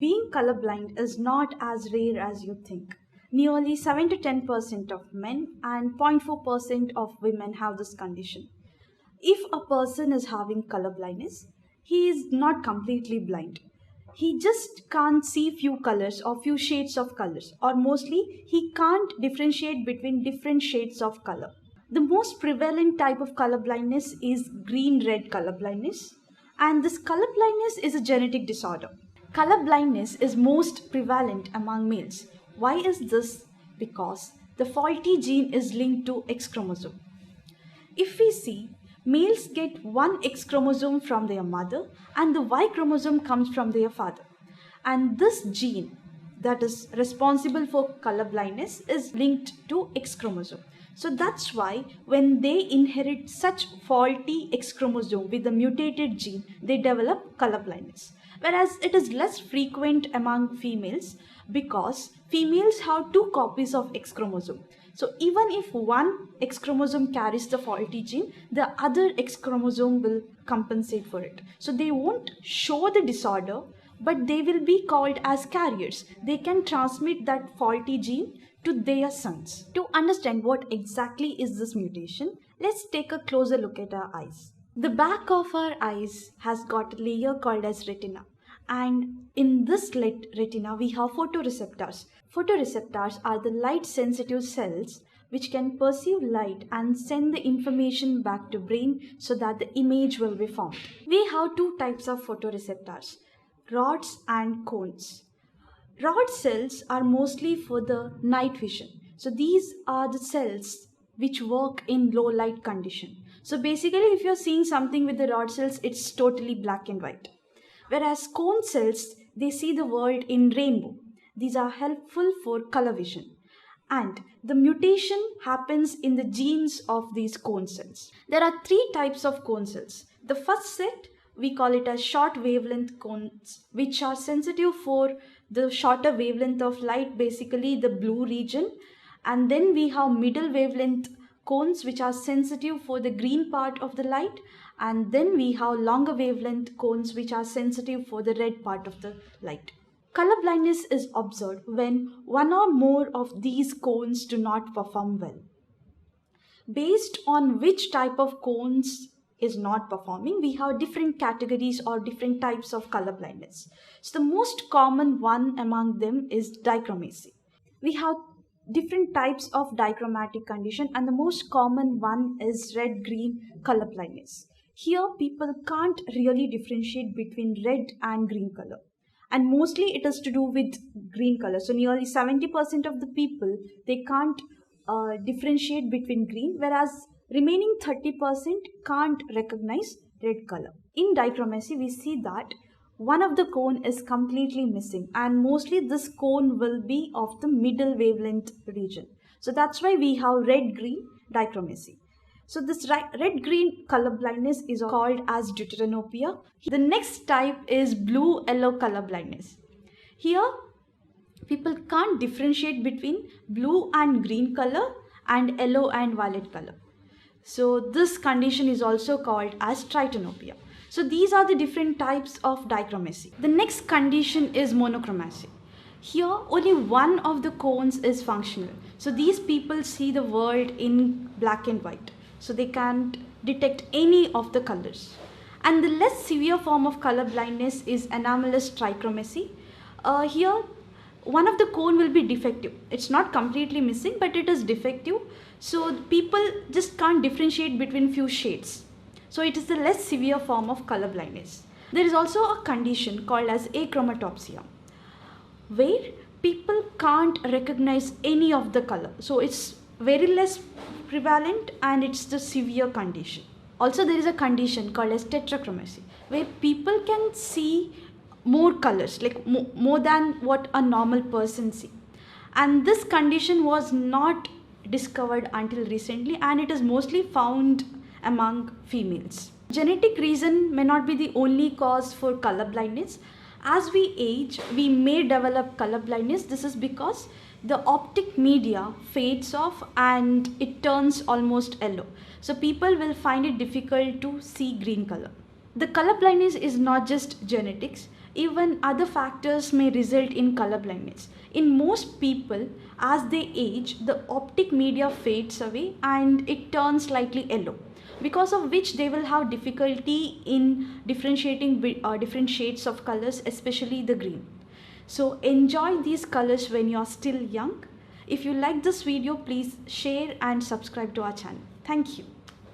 Being colorblind is not as rare as you think. Nearly 7 to 10% of men and 0.4% of women have this condition. If a person is having color blindness, he is not completely blind. He just can't see few colors or few shades of colors, or mostly he can't differentiate between different shades of color. The most prevalent type of color blindness is green red color blindness, and this color blindness is a genetic disorder. Color blindness is most prevalent among males. Why is this? Because the faulty gene is linked to X chromosome. If we see, males get one X chromosome from their mother and the Y chromosome comes from their father. And this gene that is responsible for color blindness is linked to X chromosome. So that's why when they inherit such faulty X chromosome with the mutated gene, they develop color blindness. Whereas it is less frequent among females because females have two copies of X chromosome. So even if one X chromosome carries the faulty gene, the other X chromosome will compensate for it. So they won't show the disorder, but they will be called as carriers. They can transmit that faulty gene to their sons. To understand what exactly is this mutation, let's take a closer look at our eyes. The back of our eyes has got a layer called as retina. And in this retina, we have photoreceptors. Photoreceptors are the light sensitive cells which can perceive light and send the information back to brain so that the image will be formed. We have two types of photoreceptors, rods and cones. Rod cells are mostly for the night vision. So these are the cells which work in low light condition. So basically if you're seeing something with the rod cells, it's totally black and white. Whereas cone cells, they see the world in rainbow. These are helpful for color vision. And the mutation happens in the genes of these cone cells. There are three types of cone cells. The first set, we call it as short wavelength cones, which are sensitive for the shorter wavelength of light, basically the blue region. And then we have middle wavelength cones, which are sensitive for the green part of the light. And then we have longer wavelength cones, which are sensitive for the red part of the light. Color blindness is observed when one or more of these cones do not perform well. Based on which type of cones is not performing, we have different categories or different types of color blindness. So the most common one among them is dichromacy. We have different types of dichromatic condition, and the most common one is red-green color blindness. Here people can't really differentiate between red and green color, and mostly it is to do with green color. So nearly 70% of the people, they can't differentiate between green, whereas remaining 30% can't recognize red color. In dichromacy, we see that one of the cone is completely missing, and mostly this cone will be of the middle wavelength region. So that's why we have red-green dichromacy. So this red-green color blindness is called as deuteranopia. The next type is blue-yellow color blindness. Here, people can't differentiate between blue and green color and yellow and violet color. So this condition is also called as tritanopia. So these are the different types of dichromacy. The next condition is monochromacy. Here only one of the cones is functional. So these people see the world in black and white. So they can't detect any of the colors. And the less severe form of color blindness is anomalous trichromacy. Here one of the cone will be defective. It's not completely missing, but it is defective. So people just can't differentiate between few shades. So it is the less severe form of color blindness. There is also a condition called as achromatopsia, where people can't recognize any of the color. So it's very less prevalent and it's the severe condition. Also there is a condition called as tetrachromacy, where people can see more colors, like more than what a normal person see. And this condition was not discovered until recently, and it is mostly found among females. Genetic reason may not be the only cause for color blindness. As we age, we may develop color blindness. This is because the optic media fades off and it turns almost yellow. So people will find it difficult to see green color. The color blindness is not just genetics. Even other factors may result in color blindness. In most people, as they age, the optic media fades away and it turns slightly yellow, because of which they will have difficulty in differentiating different shades of colors, especially the green. So enjoy these colors when you are still young. If you like this video, please share and subscribe to our channel. Thank you.